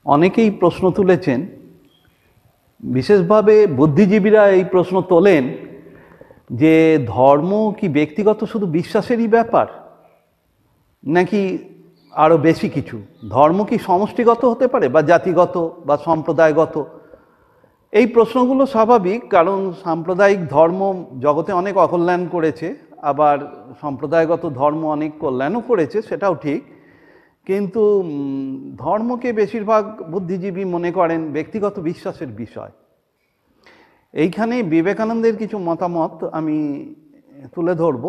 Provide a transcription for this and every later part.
অনেকেই প্রশ্ন তুলেছেন, বিশেষভাবে বুদ্ধিজীবীরা এই প্রশ্ন তোলেন যে ধর্ম কি ব্যক্তিগত শুধু বিশ্বাসেরই ব্যাপার, নাকি আরও বেশি কিছু? ধর্ম কি সমষ্টিগত হতে পারে বা জাতিগত বা সম্প্রদায়গত? এই প্রশ্নগুলো স্বাভাবিক, কারণ সাম্প্রদায়িক ধর্ম জগতে অনেক অকল্যাণ করেছে, আবার সম্প্রদায়গত ধর্ম অনেক কল্যাণও করেছে, সেটাও ঠিক। কিন্তু ধর্মকে বেশিরভাগ বুদ্ধিজীবী মনে করেন ব্যক্তিগত বিশ্বাসের বিষয়। এইখানে বিবেকানন্দের কিছু মতামত আমি তুলে ধরব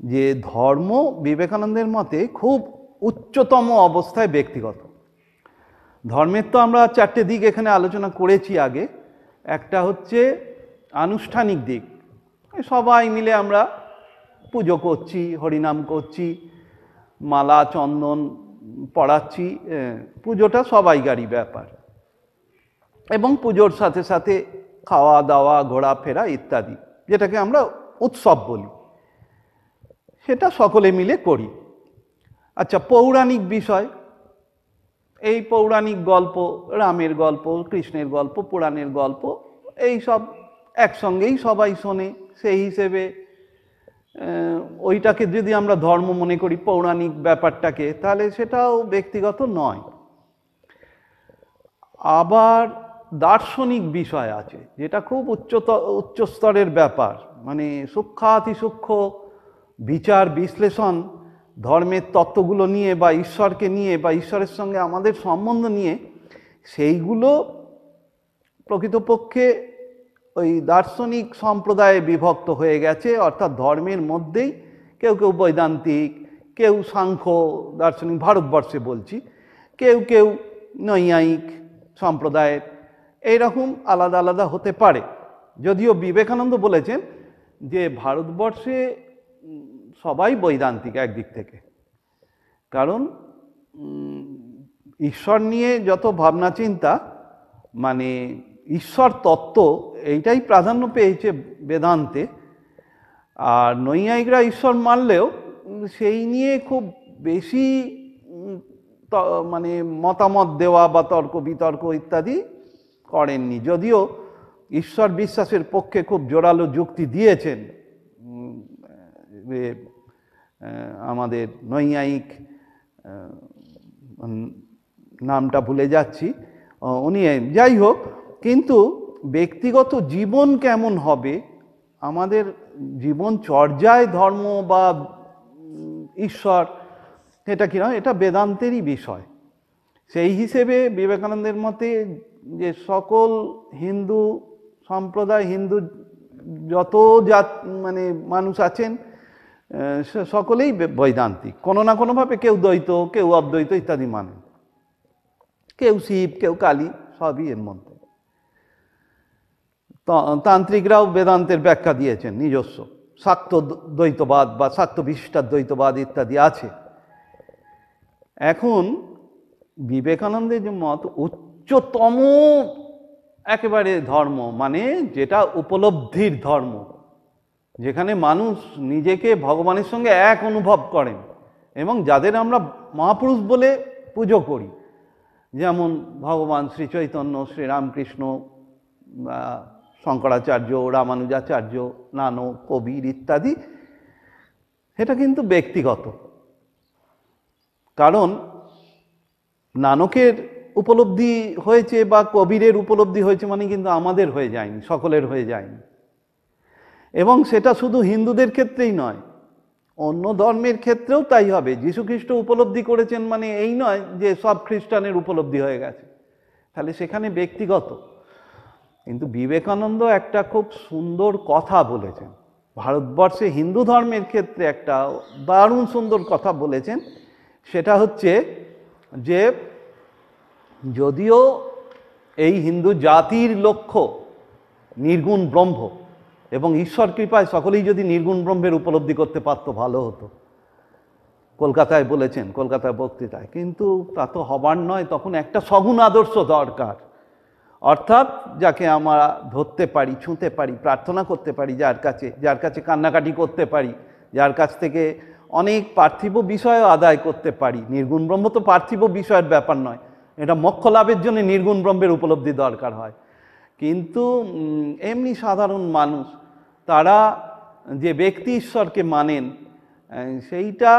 যে ধর্ম বিবেকানন্দের মতে খুব উচ্চতম অবস্থায় ব্যক্তিগত। ধর্মের তো আমরা চারটে দিক এখানে আলোচনা করেছি আগে। একটা হচ্ছে আনুষ্ঠানিক দিক, সবাই মিলে আমরা পুজো করছি, হরিনাম করছি, মালা চন্দন পড়াচ্ছি, পুজোটা সবাইকারই ব্যাপার, এবং পুজোর সাথে সাথে খাওয়া দাওয়া ঘোরাফেরা ইত্যাদি, যেটাকে আমরা উৎসব বলি, সেটা সকলে মিলে করি। আচ্ছা, পৌরাণিক বিষয়, এই পৌরাণিক গল্প, রামের গল্প, কৃষ্ণের গল্প, পুরাণের গল্প, এই সব একসঙ্গেই সবাই শোনে। সেই হিসেবে ওইটাকে যদি আমরা ধর্ম মনে করি, পৌরাণিক ব্যাপারটাকে, তাহলে সেটাও ব্যক্তিগত নয়। আবার দার্শনিক বিষয় আছে, যেটা খুব উচ্চ স্তরের ব্যাপার, মানে সূক্ষ্মাতি সূক্ষ্ম বিচার বিশ্লেষণ ধর্মের তত্ত্বগুলো নিয়ে বা ঈশ্বরকে নিয়ে বা ঈশ্বরের সঙ্গে আমাদের সম্বন্ধ নিয়ে, সেইগুলো প্রকৃতপক্ষে ওই দার্শনিক সম্প্রদায়ে বিভক্ত হয়ে গেছে। অর্থাৎ ধর্মের মধ্যেই কেউ কেউ বৈদান্তিক, কেউ সাংখ্য দার্শনিক, ভারতবর্ষে বলছি, কেউ কেউ নৈয়ায়িক সম্প্রদায়ের, এইরকম আলাদা আলাদা হতে পারে। যদিও বিবেকানন্দ বলেছেন যে ভারতবর্ষে সবাই বৈদান্তিক একদিক থেকে, কারণ ঈশ্বর নিয়ে যত ভাবনা চিন্তা, মানে ঈশ্বর তত্ত্ব, এইটাই প্রাধান্য পেয়েছে বেদান্তে। আর নৈয়ায়িকরা ঈশ্বর মানলেও সেই নিয়ে খুব বেশি মানে মতামত দেওয়া বা তর্ক বিতর্ক ইত্যাদি করেননি, যদিও ঈশ্বর বিশ্বাসের পক্ষে খুব জোরালো যুক্তি দিয়েছেন আমাদের নৈয়ায়িক, নামটা ভুলে যাচ্ছি উনি। যাই হোক, কিন্তু ব্যক্তিগত জীবন কেমন হবে, আমাদের জীবন চর্যায় ধর্ম বা ঈশ্বর, এটা কি নয়, এটা বেদান্তেরই বিষয়। সেই হিসেবে বিবেকানন্দের মতে যে সকল হিন্দু সম্প্রদায়, হিন্দু যত জাত মানে মানুষ আছেন, সকলেই বৈদান্তিক, কোনো না কোনোভাবে। কেউ দ্বৈত, কেউ অদ্বৈত ইত্যাদি মানেন, কেউ শিব, কেউ কালী, সবই এর মধ্যে। তান্ত্রিকরাও বেদান্তের ব্যাখ্যা দিয়েছেন নিজস্ব, শাক্ত দ্বৈতবাদ বা শাক্ত বিশিষ্টাদ্বৈতবাদ ইত্যাদি আছে। এখন বিবেকানন্দের যে মত, উচ্চতম একেবারে ধর্ম, মানে যেটা উপলব্ধির ধর্ম, যেখানে মানুষ নিজেকে ভগবানের সঙ্গে এক অনুভব করেন, এবং যাদের আমরা মহাপুরুষ বলে পুজো করি, যেমন ভগবান শ্রী চৈতন্য, শ্রীরামকৃষ্ণ, শঙ্করাচার্য, রামানুজাচার্য, নানক, কবির ইত্যাদি, এটা কিন্তু ব্যক্তিগত। কারণ নানকের উপলব্ধি হয়েছে বা কবিরের উপলব্ধি হয়েছে মানে কিন্তু আমাদের হয়ে যায়নি, সকলের হয়ে যায়নি। এবং সেটা শুধু হিন্দুদের ক্ষেত্রেই নয়, অন্য ধর্মের ক্ষেত্রেও তাই হবে। যীশুখ্রিস্ট উপলব্ধি করেছেন মানে এই নয় যে সব খ্রিস্টানের উপলব্ধি হয়ে গেছে, তাহলে সেখানে ব্যক্তিগত। কিন্তু বিবেকানন্দ একটা খুব সুন্দর কথা বলেছেন, ভারতবর্ষে হিন্দু ধর্মের ক্ষেত্রে একটা দারুণ সুন্দর কথা বলেছেন। সেটা হচ্ছে যে যদিও এই হিন্দু জাতির লক্ষ্য নির্গুণ ব্রহ্ম, এবং ঈশ্বর কৃপায় সকলেই যদি নির্গুণ ব্রহ্মের উপলব্ধি করতে পারত ভালো হতো, কলকাতায় বলেছেন, কলকাতায় বক্তৃতায়। কিন্তু তা তো হবার নয়, তখন একটা সগুণ আদর্শ দরকার। অর্থাৎ যাকে আমরা ধরতে পারি, ছুঁতে পারি, প্রার্থনা করতে পারি, যার কাছে কান্নাকাটি করতে পারি, যার কাছ থেকে অনেক পার্থিব বিষয়ও আদায় করতে পারি। নির্গুণ ব্রহ্ম তো পার্থিব বিষয়ের ব্যাপার নয়, এটা মোক্ষ লাভের জন্য নির্গুণ ব্রহ্মের উপলব্ধি দরকার হয়। কিন্তু এমনি সাধারণ মানুষ তারা যে ব্যক্তি ঈশ্বরকে মানেন, সেইটা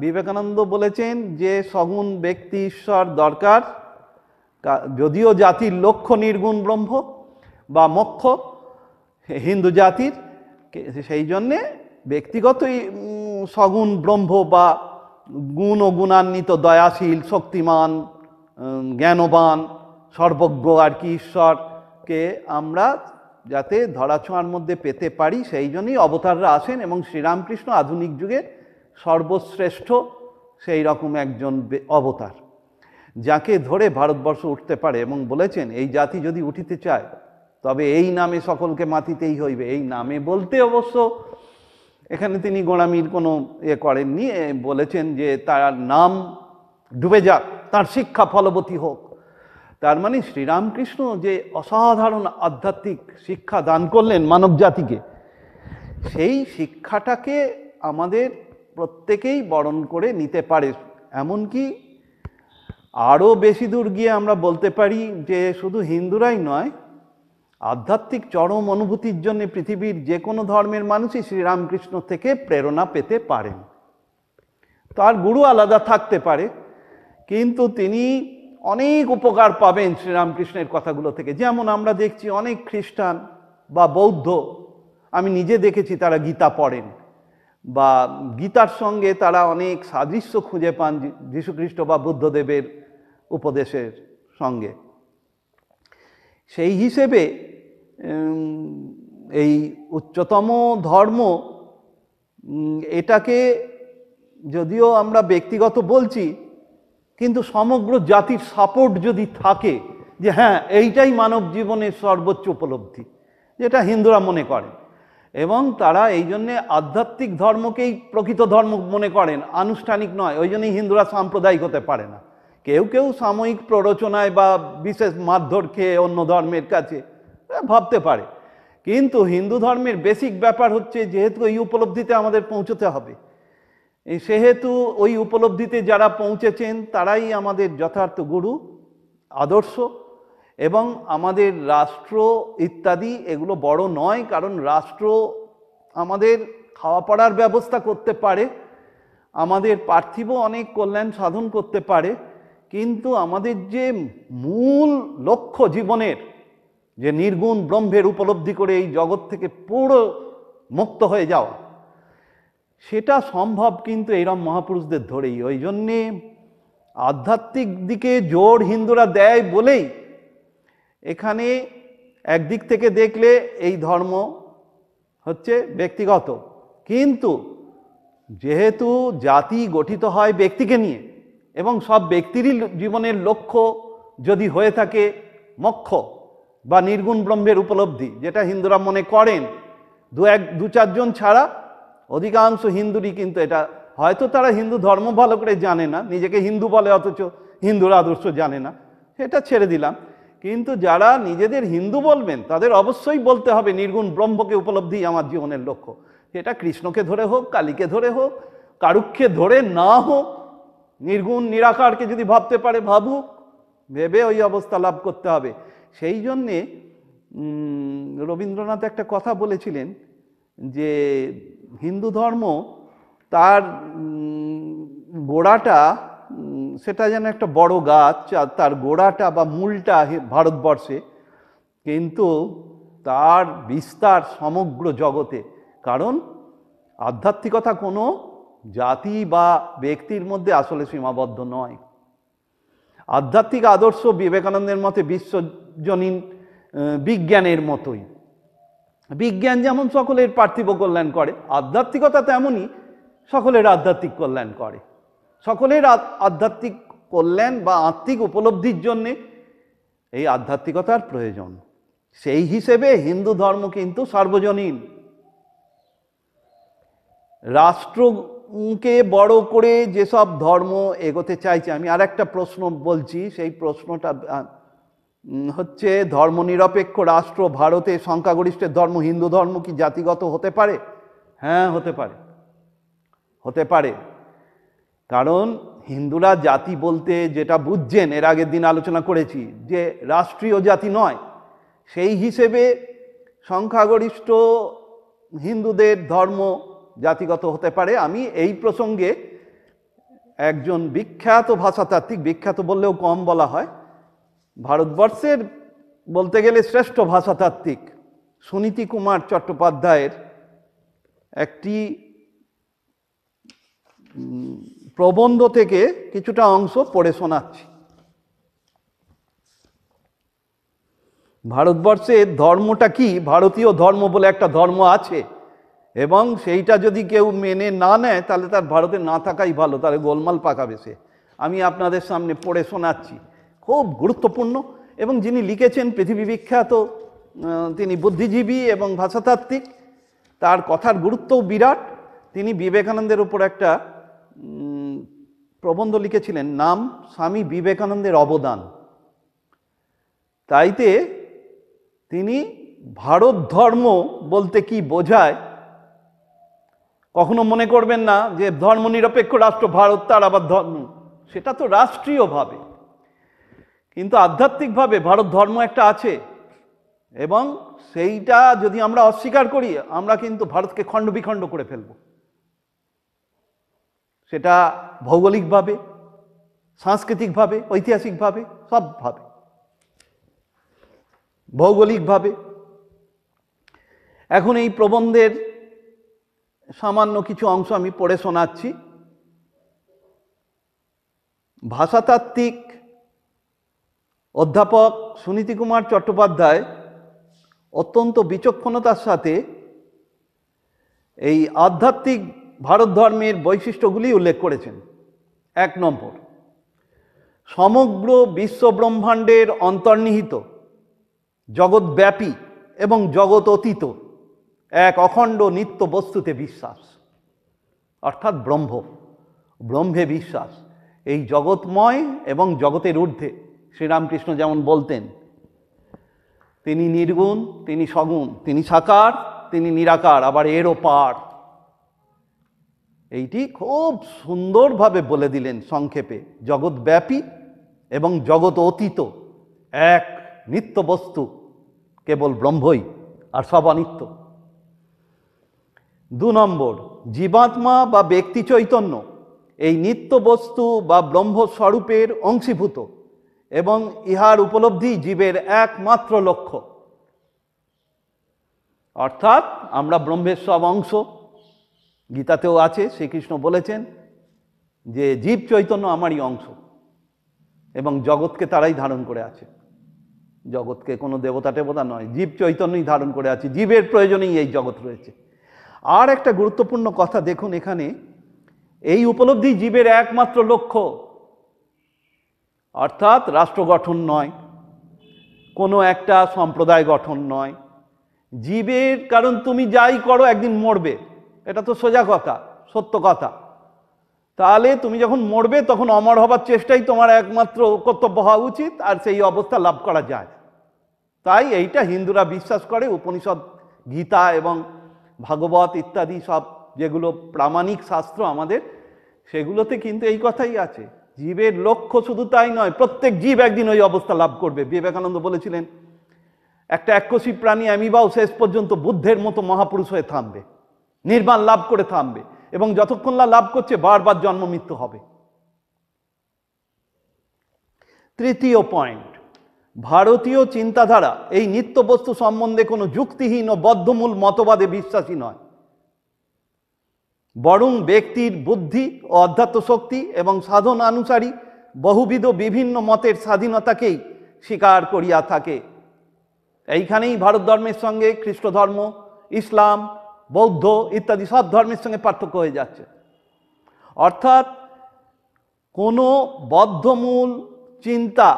বিবেকানন্দ বলেছেন যে সগুণ ব্যক্তি ঈশ্বর দরকার, যদিও জাতির লক্ষ্য নির্গুণ ব্রহ্ম বা মোক্ষ হিন্দু জাতির, সেই জন্যে ব্যক্তিগতই সগুণ ব্রহ্ম বা গুণ ও গুণান্বিত দয়াশীল শক্তিমান জ্ঞানবান সর্বজ্ঞ আর কি ঈশ্বরকে আমরা যাতে ধরাছোঁয়ার মধ্যে পেতে পারি, সেই জন্যই অবতাররা আসেন। এবং শ্রীরামকৃষ্ণ আধুনিক যুগে সর্বশ্রেষ্ঠ সেই রকম একজন অবতার, যাকে ধরে ভারতবর্ষ উঠতে পারে। এবং বলেছেন এই জাতি যদি উঠিতে চায় তবে এই নামে সকলকে মাতিতেই হইবে। এই নামে বলতে অবশ্য এখানে তিনি গোঁড়ামির কোনো করেননি, বলেছেন যে তার নাম ডুবে যাক, তার শিক্ষা ফলবতী হোক। তার মানে শ্রীরামকৃষ্ণ যে অসাধারণ আধ্যাত্মিক শিক্ষা দান করলেন মানব জাতিকে, সেই শিক্ষাটাকে আমাদের প্রত্যেকেই বরণ করে নিতে পারে। এমনকি আরও বেশি দূর গিয়ে আমরা বলতে পারি যে শুধু হিন্দুরাই নয়, আধ্যাত্মিক চরম অনুভূতির জন্য পৃথিবীর যে কোনো ধর্মের মানুষই শ্রীরামকৃষ্ণ থেকে প্রেরণা পেতে পারেন। তার গুরু আলাদা থাকতে পারে, কিন্তু তিনি অনেক উপকার পাবেন শ্রীরামকৃষ্ণের কথাগুলো থেকে। যেমন আমরা দেখছি অনেক খ্রিস্টান বা বৌদ্ধ, আমি নিজে দেখেছি তারা গীতা পড়েন বা গীতার সঙ্গে তারা অনেক সাদৃশ্য খুঁজে পান যীশুখ্রিস্ট বা বুদ্ধদেবের উপদেশের সঙ্গে। সেই হিসেবে এই উচ্চতম ধর্ম এটাকে যদিও আমরা ব্যক্তিগত বলছি, কিন্তু সমগ্র জাতির সাপোর্ট যদি থাকে যে হ্যাঁ এইটাই মানব জীবনের সর্বোচ্চ উপলব্ধি, যেটা হিন্দুরা মনে করেন, এবং তারা এই জন্যে আধ্যাত্মিক ধর্মকেই প্রকৃত ধর্ম মনে করেন, আনুষ্ঠানিক নয়। ওই জন্যই হিন্দুরা সাম্প্রদায়িক হতে পারে না। কেউ কেউ সাময়িক প্ররোচনায় বা বিশেষ মারধর খেয়ে অন্য ধর্মের কাছে ভাবতে পারে, কিন্তু হিন্দু ধর্মের বেসিক ব্যাপার হচ্ছে যেহেতু এই উপলব্ধিতে আমাদের পৌঁছতে হবে, সেহেতু ওই উপলব্ধিতে যারা পৌঁছেছেন তারাই আমাদের যথার্থ গুরু, আদর্শ। এবং আমাদের রাষ্ট্র ইত্যাদি এগুলো বড় নয়, কারণ রাষ্ট্র আমাদের খাওয়া পড়ার ব্যবস্থা করতে পারে, আমাদের পার্থিব অনেক কল্যাণ সাধন করতে পারে, কিন্তু আমাদের যে মূল লক্ষ্য জীবনের, যে নির্গুণ ব্রহ্মের উপলব্ধি করে এই জগৎ থেকে পুরো মুক্ত হয়ে যাওয়া, সেটা সম্ভব কিন্তু এইরকম মহাপুরুষদের ধরেই। ওই জন্যে আধ্যাত্মিক দিকে জোর হিন্দুরা দেয় বলেই এখানে একদিক থেকে দেখলে এই ধর্ম হচ্ছে ব্যক্তিগত, কিন্তু যেহেতু জাতি গঠিত হয় ব্যক্তিকে নিয়ে এবং সব ব্যক্তিরই জীবনের লক্ষ্য যদি হয়ে থাকে মোক্ষ বা নির্গুণ ব্রহ্মের উপলব্ধি, যেটা হিন্দুরা মনে করেন, দু চারজন ছাড়া অধিকাংশ হিন্দুরই কিন্তু এটা, হয়তো তারা হিন্দু ধর্ম ভালো করে জানে না, নিজেকে হিন্দু বলে অথচ হিন্দুর আদর্শ জানে না, সেটা ছেড়ে দিলাম। কিন্তু যারা নিজেদের হিন্দু বলবেন তাদের অবশ্যই বলতে হবে নির্গুণ ব্রহ্মকে উপলব্ধি আমার জীবনের লক্ষ্য। সেটা কৃষ্ণকে ধরে হোক, কালীকে ধরে হোক, কারুক্ষে ধরে না হোক, নির্গুণ নিরাকারকে যদি ভাবতে পারে ভাবুক, ভেবে ওই অবস্থা লাভ করতে হবে। সেই জন্যে রবীন্দ্রনাথ একটা কথা বলেছিলেন যে হিন্দু ধর্ম তার গোড়াটা সেটা যেন একটা বড় গাছ, তার গোড়াটা বা মূলটা ভারতবর্ষে, কিন্তু তার বিস্তার সমগ্র জগতে। কারণ আধ্যাত্মিকতা কোনো জাতি বা ব্যক্তির মধ্যে আসলে সীমাবদ্ধ নয়। আধ্যাত্মিক আদর্শ বিবেকানন্দের মতে বিশ্বজনীন বিজ্ঞানের মতোই। বিজ্ঞান যেমন সকলের পার্থিব কল্যাণ করে, আধ্যাত্মিকতা তেমনই সকলের আধ্যাত্মিক কল্যাণ করে। সকলের আধ্যাত্মিক কল্যাণ বা আত্মিক উপলব্ধির জন্যে এই আধ্যাত্মিকতার প্রয়োজন। সেই হিসেবে হিন্দু ধর্ম কিন্তু সার্বজনীন। রাষ্ট্রকে বড় করে যেসব ধর্ম এগোতে চাইছে, আমি আর একটা প্রশ্ন বলছি, সেই প্রশ্নটা হচ্ছে ধর্মনিরপেক্ষ রাষ্ট্র ভারতে সংখ্যাগরিষ্ঠের ধর্ম হিন্দু ধর্ম কি জাতিগত হতে পারে? হ্যাঁ, হতে পারে, হতে পারে। কারণ হিন্দুরা জাতি বলতে যেটা বুঝছেন, এর আগের দিন আলোচনা করেছি, যে রাষ্ট্রীয় জাতি নয়, সেই হিসেবে সংখ্যাগরিষ্ঠ হিন্দুদের ধর্ম জাতিগত হতে পারে। আমি এই প্রসঙ্গে একজন বিখ্যাত ভাষাতাত্ত্বিক, বিখ্যাত বললেও কম বলা হয়, ভারতবর্ষের বলতে গেলে শ্রেষ্ঠ ভাষাতাত্ত্বিক সুনীতি কুমার চট্টোপাধ্যায়ের একটি প্রবন্ধ থেকে কিছুটা অংশ পড়ে শোনাচ্ছি। ভারতবর্ষের ধর্মটা কি, ভারতীয় ধর্ম বলে একটা ধর্ম আছে, এবং সেইটা যদি কেউ মেনে না নেয় তাহলে তার ভারতে না থাকাই ভালো, তাহলে গোলমাল পাকাবে সে। আমি আপনাদের সামনে পড়ে শোনাচ্ছি, খুব গুরুত্বপূর্ণ। এবং যিনি লিখেছেন পৃথিবী বিখ্যাত, তিনি বুদ্ধিজীবী এবং ভাষাতাত্ত্বিক, তার কথার গুরুত্বও বিরাট। তিনি বিবেকানন্দের উপর একটা প্রবন্ধ লিখেছিলেন, নাম স্বামী বিবেকানন্দের অবদান। তাইতে তিনি ভারত ধর্ম বলতে কি বোঝায়, কখনো মনে করবেন না যে ধর্মনিরপেক্ষ রাষ্ট্র ভারত, তার আবার ধর্ম, সেটা তো রাষ্ট্রীয়ভাবে, কিন্তু আধ্যাত্মিকভাবে ভারত ধর্ম একটা আছে, এবং সেইটা যদি আমরা অস্বীকার করি আমরা কিন্তু ভারতকে খণ্ড বিখণ্ড করে ফেলব। সেটা ভৌগোলিকভাবে, সাংস্কৃতিকভাবে, ঐতিহাসিকভাবে, সবভাবে। ভৌগোলিকভাবে এখন এই প্রবন্ধের সামান্য কিছু অংশ আমি পড়ে শোনাচ্ছি। ভাষাতাত্ত্বিক অধ্যাপক সুনীতি কুমার চট্টোপাধ্যায় অত্যন্ত বিচক্ষণতার সাথে এই আধ্যাত্মিক ভারত ধর্মের বৈশিষ্ট্যগুলি উল্লেখ করেছেন। 1 নম্বর, সমগ্র বিশ্ব ব্রহ্মাণ্ডের অন্তর্নিহিত, জগৎব্যাপী এবং জগৎ অতীত এক অখণ্ড নিত্য বস্তুতে বিশ্বাস, অর্থাৎ ব্রহ্মে বিশ্বাস। এই জগৎময় এবং জগতের ঊর্ধ্বে শ্রীরামকৃষ্ণ যেমন বলতেন, তিনি নির্গুণ, তিনি সগুণ, তিনি সাকার, তিনি নিরাকার, আবার এরও পার। এইটি খুব সুন্দরভাবে বলে দিলেন সংক্ষেপে। জগৎব্যাপী এবং জগৎ অতীত এক নিত্য বস্তু, কেবল ব্রহ্মই, আর সব অনিত্য। 2 নম্বর, জীবাত্মা বা ব্যক্তি চৈতন্য এই নিত্য বস্তু বা ব্রহ্মস্বরূপের অংশীভূত, এবং ইহার উপলব্ধি জীবের একমাত্র লক্ষ্য। অর্থাৎ আমরা ব্রহ্মের সব অংশ। গীতাতেও আছে, শ্রীকৃষ্ণ বলেছেন যে জীব চৈতন্য আমারই অংশ, এবং জগৎকে তারাই ধারণ করে আছে। জগৎকে কোনো দেবতা টেবতা নয়, জীব চৈতন্যই ধারণ করে আছে। জীবের প্রয়োজনেই এই জগৎ রয়েছে। আর একটা গুরুত্বপূর্ণ কথা দেখুন এখানে, এই উপলব্ধি জীবের একমাত্র লক্ষ্য, অর্থাৎ রাষ্ট্র গঠন নয়, কোনো একটা সম্প্রদায় গঠন নয়। জীবের, কারণ তুমি যাই করো একদিন মরবে, এটা তো সোজা কথা, সত্য কথা। তাহলে তুমি যখন মরবে তখন অমর হবার চেষ্টাই তোমার একমাত্র কর্তব্য হওয়া উচিত, আর সেই অবস্থা লাভ করা যায়। তাই এইটা হিন্দুরা বিশ্বাস করে। উপনিষদ, গীতা এবং ভাগবত ইত্যাদি সব যেগুলো প্রামাণিক শাস্ত্র আমাদের, সেগুলোতে কিন্তু এই কথাই আছে। জীবের লক্ষ্য শুধু তাই নয়, প্রত্যেক জীব একদিন ওই অবস্থা লাভ করবে। বিবেকানন্দ বলেছিলেন, একটা এককোষী প্রাণী অ্যামিবাও শেষ পর্যন্ত বুদ্ধের মতো মহাপুরুষ হয়ে থামবে, নির্বাণ লাভ করে থামবে, এবং যতক্ষণ না লাভ করছে বারবার জন্ম মৃত্যু হবে। 3য় পয়েন্ট, ভারতীয় চিন্তাধারা এই নিত্য বস্তু সম্বন্ধে কোনো যুক্তিহীন ও বদ্ধমূল মতবাদে বিশ্বাসী নয়, বরং ব্যক্তির বুদ্ধি ও অধ্যাত্ম শক্তি এবং সাধন অনুসারী বহুবিধ বিভিন্ন মতের স্বাধীনতাকেই স্বীকার করিয়া থাকে। এইখানেই ভারত ধর্মের সঙ্গে খ্রিস্ট ধর্ম, ইসলাম, বৌদ্ধ ইত্যাদি সব ধর্মের সঙ্গে পার্থক্য হয়ে যাচ্ছে। অর্থাৎ কোনো বদ্ধমূল চিন্তা,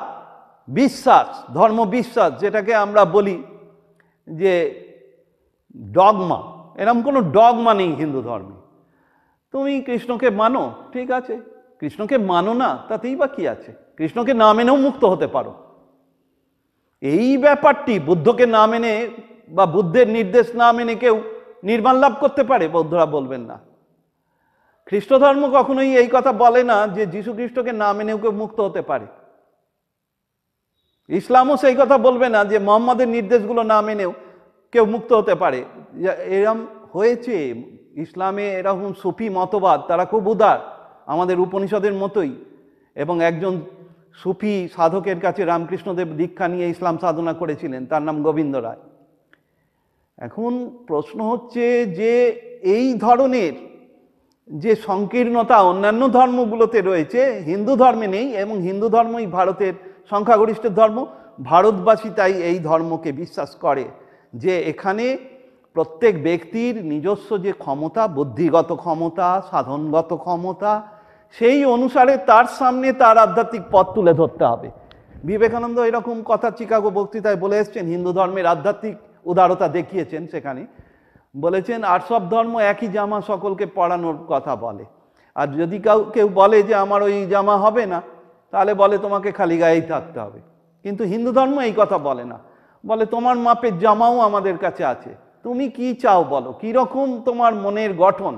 বিশ্বাস, ধর্ম বিশ্বাস, যেটাকে আমরা বলি যে ডগমা, এরকম কোনো ডগমা নেই হিন্দু ধর্মে। তুমি কৃষ্ণকে মানো, ঠিক আছে, কৃষ্ণকে মানো না, তাতেই বা কি আছে? কৃষ্ণকে না মেনেও মুক্ত হতে পারো। এই ব্যাপারটি, বুদ্ধকে না মেনে বা বুদ্ধের নির্দেশ না মেনে কেউ নির্বাণ লাভ করতে পারে? বৌদ্ধরা বলবেন না। খ্রিস্ট ধর্ম কখনোই এই কথা বলে না যে যীশু খ্রিস্টকে না মেনেও কেউ মুক্ত হতে পারে। ইসলামও সেই কথা বলবে না যে মোহাম্মদের নির্দেশগুলো না মেনেও কেউ মুক্ত হতে পারে। এরম হয়েছে ইসলামে, এরকম সুফি মতবাদ, তারা খুব উদার, আমাদের উপনিষদের মতোই। এবং একজন সুফি সাধকের কাছে রামকৃষ্ণদেব দীক্ষা নিয়ে ইসলাম সাধনা করেছিলেন, তার নাম গোবিন্দ রায়। এখন প্রশ্ন হচ্ছে যে এই ধরনের যে সংকীর্ণতা অন্যান্য ধর্মগুলোতে রয়েছে, হিন্দু ধর্মে নেই, এবং হিন্দু ধর্মই ভারতের সংখ্যাগরিষ্ঠ ধর্ম। ভারতবাসী তাই এই ধর্মকে বিশ্বাস করে যে এখানে প্রত্যেক ব্যক্তির নিজস্ব যে ক্ষমতা, বুদ্ধিগত ক্ষমতা, সাধনগত ক্ষমতা, সেই অনুসারে তার সামনে তার আধ্যাত্মিক পথ তুলে ধরতে হবে। বিবেকানন্দ এরকম কথা চিকাগো বক্তৃতায় বলে এসছেন, হিন্দু ধর্মের আধ্যাত্মিক উদারতা দেখিয়েছেন। সেখানে বলেছেন, আর সব ধর্ম একই জামা সকলকে পরানোর কথা বলে, আর যদি কেউ বলে যে আমার ওই জামা হবে না, তাহলে বলে তোমাকে খালি গায়েই থাকতে হবে। কিন্তু হিন্দু ধর্ম এই কথা বলে না, বলে তোমার মাপের জামাও আমাদের কাছে আছে, তুমি কি চাও বলো, কীরকম তোমার মনের গঠন,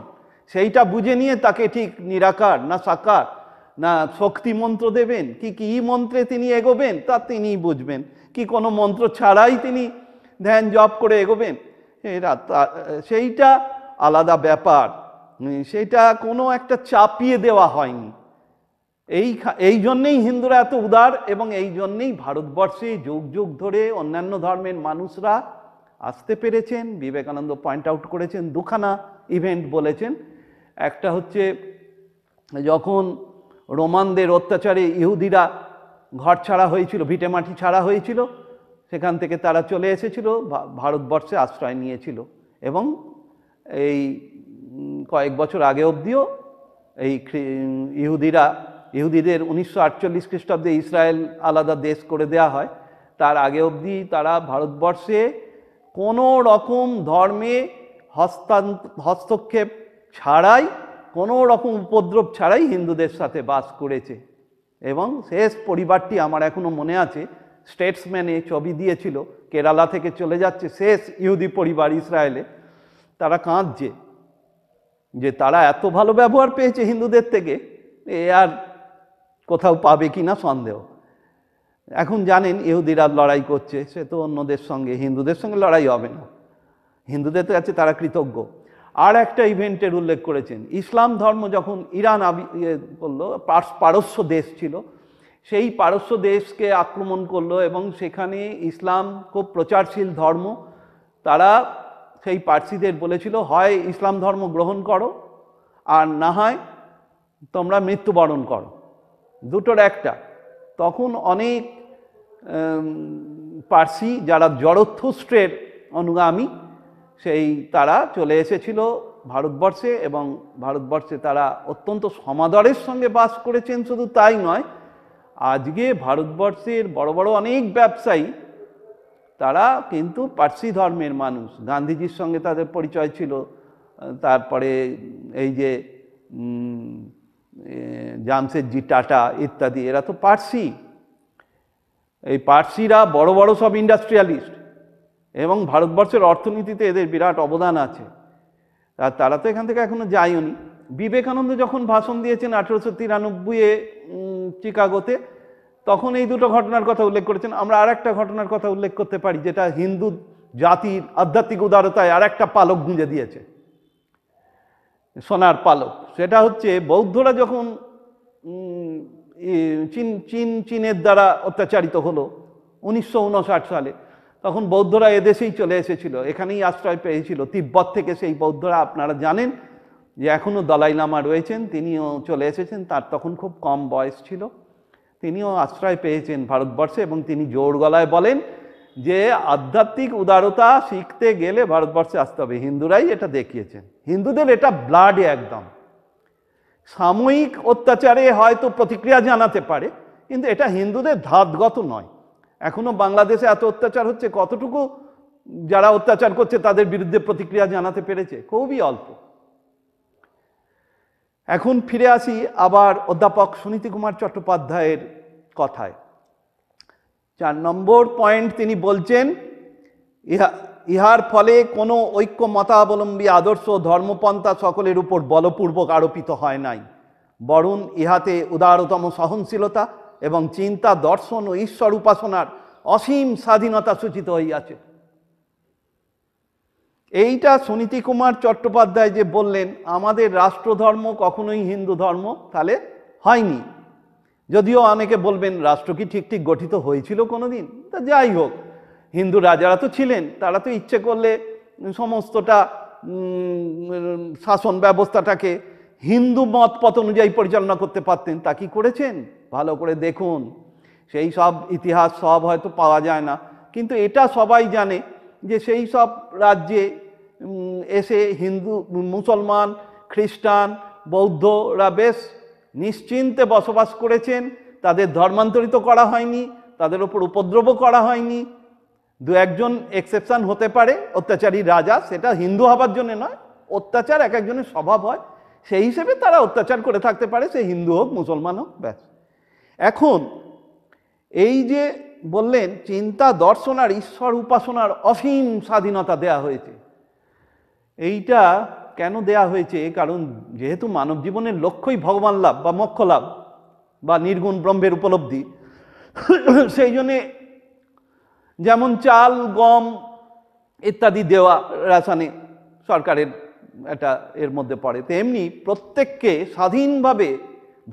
সেইটা বুঝে নিয়ে তাকে ঠিক নিরাকার না সাকার না শক্তি মন্ত্র দেবেন, কি মন্ত্রে তিনি এগোবেন তা তিনিই বুঝবেন, কি কোনো মন্ত্র ছাড়াই তিনি ধ্যান জপ করে এগোবেন, সেইটা আলাদা ব্যাপার। সেটা কোনো একটা চাপিয়ে দেওয়া হয়নি। এই জন্যেই হিন্দুরা এত উদার, এবং এই জন্যেই ভারতবর্ষে যুগ যুগ ধরে অন্যান্য ধর্মের মানুষরা আসতে পেরেছেন। বিবেকানন্দ পয়েন্ট আউট করেছেন, দুখানা ইভেন্ট বলেছেন। একটা হচ্ছে যখন রোমানদের অত্যাচারে ইহুদিরা ঘর ছাড়া হয়েছিল, ভিটেমাটি ছাড়া হয়েছিল, সেখান থেকে তারা চলে এসেছিল, ভারতবর্ষে আশ্রয় নিয়েছিল, এবং এই কয়েক বছর আগে অবধিও এই ইহুদিদের 1948 খ্রিস্টাব্দে ইসরায়েল আলাদা দেশ করে দেয়া হয়, তার আগে অবধি তারা ভারতবর্ষে কোনো রকম ধর্মে হস্তক্ষেপ ছাড়াই, কোনো রকম উপদ্রব ছাড়াই হিন্দুদের সাথে বাস করেছে। এবং শেষ পরিবারটি আমার এখনো মনে আছে, স্টেটসম্যানে ছবি দিয়েছিল, কেরালা থেকে চলে যাচ্ছে শেষ ইহুদি পরিবার ইসরায়েলে, তারা কাঁদছে যে তারা এত ভালো ব্যবহার পেয়েছে হিন্দুদের থেকে, এ আর কোথাও পাবে কি না সন্দেহ। এখন জানেন ইহুদিরা লড়াই করছে, সে তো অন্যদের সঙ্গে, হিন্দুদের সঙ্গে লড়াই হবে না, হিন্দুদের তো আছে, তারা কৃতজ্ঞ। আর একটা ইভেন্টের উল্লেখ করেছেন, ইসলাম ধর্ম যখন ইরান করলো, পারস্য দেশ ছিল, সেই পারস্য দেশকে আক্রমণ করলো, এবং সেখানে ইসলাম খুব প্রচারশীল ধর্ম। তারা সেই পার্সিদের বলেছিল, হয় ইসলাম ধর্ম গ্রহণ করো, আর না হয় তোমরা মৃত্যুবরণ করো, দুটোর একটা। তখন অনেক পার্সি যারা জরথুস্ট্রের অনুগামী, তারা চলে এসেছিল ভারতবর্ষে, এবং ভারতবর্ষে তারা অত্যন্ত সমাদরের সঙ্গে বাস করেছেন। শুধু তাই নয়, আজকে ভারতবর্ষের বড় বড় অনেক ব্যবসায়ী তারা কিন্তু পার্সি ধর্মের মানুষ। গান্ধীজির সঙ্গে তাদের পরিচয় ছিল, তারপরে এই যে জামশেদজি টাটা ইত্যাদি, এরা তো পার্সি। এই পার্সিরা বড় বড় সব ইন্ডাস্ট্রিয়ালিস্ট, এবং ভারতবর্ষের অর্থনীতিতে এদের বিরাট অবদান আছে। আর তারা তো এখান থেকে এখনো যায়নি। বিবেকানন্দ যখন ভাষণ দিয়েছেন 1893-এ চিকাগোতে, তখন এই দুটো ঘটনার কথা উল্লেখ করেছেন। আমরা আর একটা ঘটনার কথা উল্লেখ করতে পারি, যেটা হিন্দু জাতির আধ্যাত্মিক উদারতায় আর একটা পালক গুঁজে দিয়েছে, সোনার পালক। সেটা হচ্ছে বৌদ্ধরা যখন চীনের দ্বারা অত্যাচারিত হলো 1959 সালে, তখন বৌদ্ধরা এদেশেই চলে এসেছিল, এখানেই আশ্রয় পেয়েছিল। তিব্বত থেকে সেই বৌদ্ধরা, আপনারা জানেন যে এখনও দলাই লামা রয়েছেন, তিনিও চলে এসেছেন। তার তখন খুব কম বয়স ছিল, তিনিও আশ্রয় পেয়েছেন ভারতবর্ষে, এবং তিনি জোর গলায় বলেন যে আধ্যাত্মিক উদারতা শিখতে গেলে ভারতবর্ষে আসতে হবে। হিন্দুরাই এটা দেখিয়েছেন, হিন্দুদের এটা ব্লাডে একদম। সাময়িক অত্যাচারে হয়তো প্রতিক্রিয়া জানাতে পারে, কিন্তু এটা হিন্দুদের ধাতগত নয়। এখনো বাংলাদেশে এত অত্যাচার হচ্ছে, কতটুকু যারা অত্যাচার করছে তাদের বিরুদ্ধে প্রতিক্রিয়া জানাতে পেরেছে? খুবই অল্প। এখন ফিরে আসি আবার অধ্যাপক সুনীতি কুমার চট্টোপাধ্যায়ের কথায়। 4 নম্বর পয়েন্ট তিনি বলছেন, ইহার ফলে কোনো ঐক্য মতাবলম্বী আদর্শ ধর্মপন্থা সকলের উপর বলপূর্বক আরোপিত হয় নাই, বরং ইহাতে উদারতম সহনশীলতা এবং চিন্তা, দর্শন ও ঈশ্বর উপাসনার অসীম স্বাধীনতা সূচিত হইয়াছে। এইটা সুনীতি কুমার চট্টোপাধ্যায় যে বললেন আমাদের রাষ্ট্রধর্ম কখনোই হিন্দু ধর্ম, তাহলে হয়নি। যদিও অনেকে বলবেন রাষ্ট্র কি ঠিক ঠিক গঠিত হয়েছিল কোনোদিন, তা যাই হোক, হিন্দু রাজারা তো ছিলেন, তারা তো ইচ্ছে করলে সমস্তটা শাসন ব্যবস্থাটাকে হিন্দু মত পথ অনুযায়ী পরিচালনা করতে পারতেন। তা কি করেছেন? ভালো করে দেখুন, সেই সব ইতিহাস সব হয়তো পাওয়া যায় না, কিন্তু এটা সবাই জানে যে সেই সব রাজ্যে এসে হিন্দু, মুসলমান, খ্রিস্টান, বৌদ্ধরা বেশ নিশ্চিন্তে বসবাস করেছেন। তাদের ধর্মান্তরিত করা হয়নি, তাদের ওপর উপদ্রব করা হয়নি। দু একজন এক্সেপশন হতে পারে, অত্যাচারী রাজা, সেটা হিন্দু হবার জন্য নয়, অত্যাচার এক একজনের স্বভাব হয়, সেই হিসেবে তারা অত্যাচার করে থাকতে পারে, সে হিন্দু হোক মুসলমান হোক, ব্যাস। এখন এই যে বললেন চিন্তা, দর্শন আর ঈশ্বর উপাসনার অসীম স্বাধীনতা দেয়া হয়েছে, এইটা কেন দেয়া হয়েছে? কারণ যেহেতু মানব জীবনের লক্ষ্যই ভগবান লাভ বা মোক্ষ লাভ বা নির্গুণ ব্রহ্মের উপলব্ধি, সেই জন্যে যেমন চাল, গম ইত্যাদি দেওয়া রেশনে সরকারের এটা এর মধ্যে পড়ে, তেমনি প্রত্যেককে স্বাধীনভাবে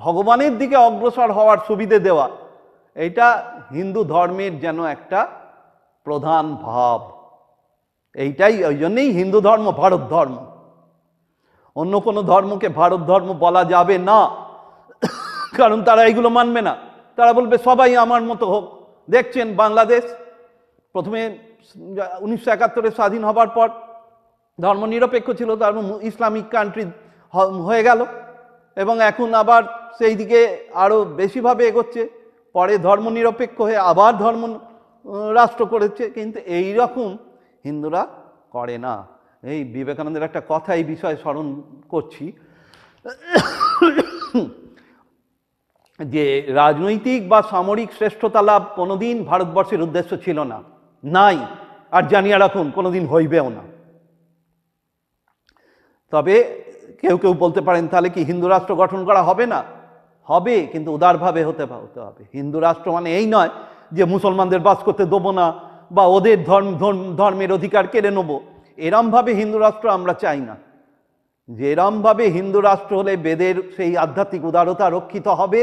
ভগবানের দিকে অগ্রসর হওয়ার সুবিধে দেওয়া, এটা হিন্দু ধর্মের যেন একটা প্রধান ভাব। এইটাই, ওই জন্যেই হিন্দু ধর্ম ভারত ধর্ম। অন্য কোনো ধর্মকে ভারত ধর্ম বলা যাবে না, কারণ তারা এইগুলো মানবে না। তারা বলবে সবাই আমার মতো হোক। দেখছেন বাংলাদেশ প্রথমে 1971-এ স্বাধীন হবার পর ধর্মনিরপেক্ষ ছিল, তারপর ইসলামিক কান্ট্রি হয়ে গেল, এবং এখন আবার সেই দিকে আরও বেশিভাবে এগোচ্ছে। পরে ধর্মনিরপেক্ষ হয়ে আবার ধর্ম রাষ্ট্র করেছে, কিন্তু এই রকম হিন্দুরা করে না। এই বিবেকানন্দের একটা কথা এই বিষয়ে স্মরণ করছি, যে রাজনৈতিক বা সামরিক শ্রেষ্ঠতা লাভ কোনোদিন ভারতবর্ষের উদ্দেশ্য ছিল না, নাই, আর জানিয়ে রাখুন কোনোদিন হইবেও না। তবে কেউ কেউ বলতে পারেন তাহলে কি হিন্দু রাষ্ট্র গঠন করা হবে না? হবে, কিন্তু উদারভাবে হতে হবে। হিন্দু রাষ্ট্র মানে এই নয় যে মুসলমানদের বাস করতে দেবো না বা ওদের ধর্মের অধিকার কেড়ে নেবো, এরমভাবে হিন্দু রাষ্ট্র আমরা চাই না। যেরমভাবে হিন্দু রাষ্ট্র হলে বেদের সেই আধ্যাত্মিক উদারতা রক্ষিত হবে,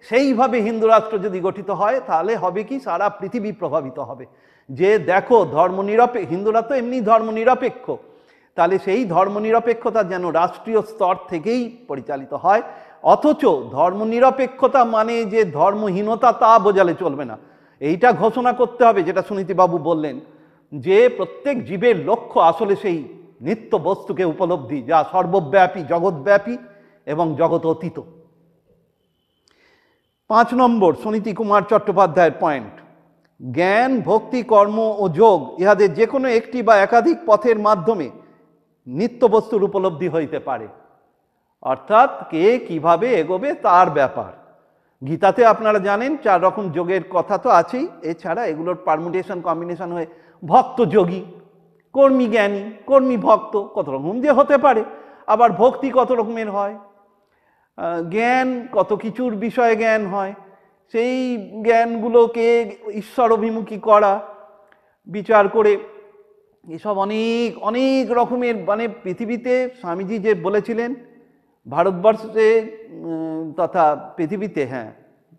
সেইভাবে হিন্দু রাষ্ট্র যদি গঠিত হয়, তাহলে হবে কি সারা পৃথিবী প্রভাবিত হবে। যে দেখো হিন্দুরা তো এমনি ধর্মনিরপেক্ষ, তাহলে সেই ধর্মনিরপেক্ষতা যেন রাষ্ট্রীয় স্তর থেকেই পরিচালিত হয়। অথচ ধর্মনিরপেক্ষতা মানে যে ধর্মহীনতা, তা বোঝালে চলবে না। এইটা ঘোষণা করতে হবে, যেটা সুনীতিবাবু বললেন, যে প্রত্যেক জীবের লক্ষ্য আসলে সেই নিত্য বস্তুকে উপলব্ধি, যা সর্বব্যাপী, জগৎব্যাপী এবং জগৎ অতীত। 5 নম্বর সুনীতি কুমার চট্টোপাধ্যায়ের পয়েন্ট, জ্ঞান, ভক্তি, কর্ম ও যোগ, ইহাদের যে কোনো একটি বা একাধিক পথের মাধ্যমে নিত্য বস্তুর উপলব্ধি হইতে পারে। অর্থাৎ কে কিভাবে এগোবে তার ব্যাপার। গীতাতে আপনারা জানেন 4 রকম যোগের কথা তো আছেই, এছাড়া এগুলোর পারমুটেশন কম্বিনেশন হয়ে ভক্ত যোগী, কর্মী জ্ঞানী, কর্মী ভক্ত, কত রকম যে হতে পারে। আবার ভক্তি কত রকমের হয়, জ্ঞান কত কিছুর বিষয়ে জ্ঞান হয়, সেই জ্ঞানগুলোকে ঈশ্বর অভিমুখী করা, বিচার করে, এসব অনেক অনেক রকমের, মানে পৃথিবীতে স্বামীজি যে বলেছিলেন ভারতবর্ষে তথা পৃথিবীতে, হ্যাঁ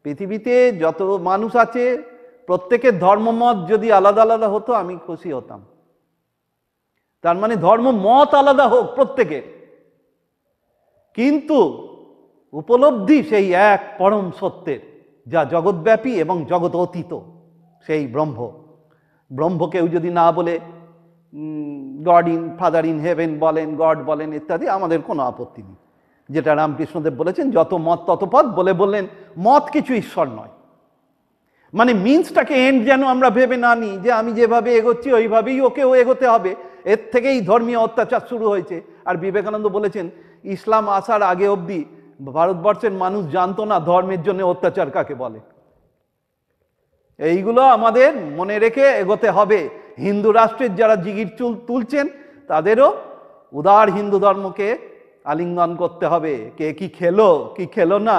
পৃথিবীতে যত মানুষ আছে প্রত্যেকের ধর্মমত যদি আলাদা আলাদা হতো আমি খুশি হতাম। তার মানে ধর্মমত আলাদা হোক প্রত্যেকের, কিন্তু উপলব্ধি সেই এক পরম সত্যের, যা জগৎব্যাপী এবং জগৎ অতীত, সেই ব্রহ্ম কেউ যদি না বলে god in, father in heaven বলেন, গড বলেন ইত্যাদি, আমাদের কোনো আপত্তি নেই। যেটা রামকৃষ্ণদেব বলেছেন, যত মত তত পথ, বললেন মত কিছু ঈশ্বর নয়। মানে মিন্সটাকে এন্ড যেন আমরা ভেবে না নিই যে আমি যেভাবে এগোচ্ছি ওইভাবেই ওকেও এগোতে হবে। এর থেকেই ধর্মীয় অত্যাচার শুরু হয়েছে। আর বিবেকানন্দ বলেছেন ইসলাম আসার আগে অবধি ভারতবর্ষের মানুষ জানতো না ধর্মের জন্য অত্যাচার কাকে বলে। এইগুলো আমাদের মনে রেখে এগোতে হবে। হিন্দু রাষ্ট্রের যারা জিগির তুলছেন তাদেরও উদার হিন্দু ধর্মকে আলিঙ্গন করতে হবে। কে কি খেলো কি খেলো না,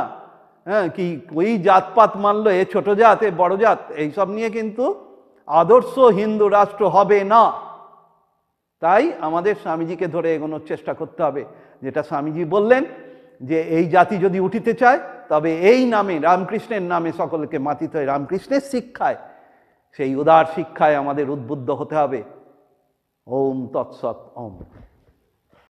হ্যাঁ, কি ওই জাতপাত মানলো, এ ছোট জাত এ বড় জাত, এইসব নিয়ে কিন্তু আদর্শ হিন্দু রাষ্ট্র হবে না। তাই আমাদের স্বামীজিকে ধরে এগোনোর চেষ্টা করতে হবে। যেটা স্বামীজি বললেন যে এই জাতি যদি উঠিতে চায় তবে এই নামে, রামকৃষ্ণের নামে সকলকে মাতিতে হয়, রামকৃষ্ণের শিক্ষায়, সেই উদার শিক্ষায় আমাদের উদ্বুদ্ধ হতে হবে। ওম তৎসৎ। ওম।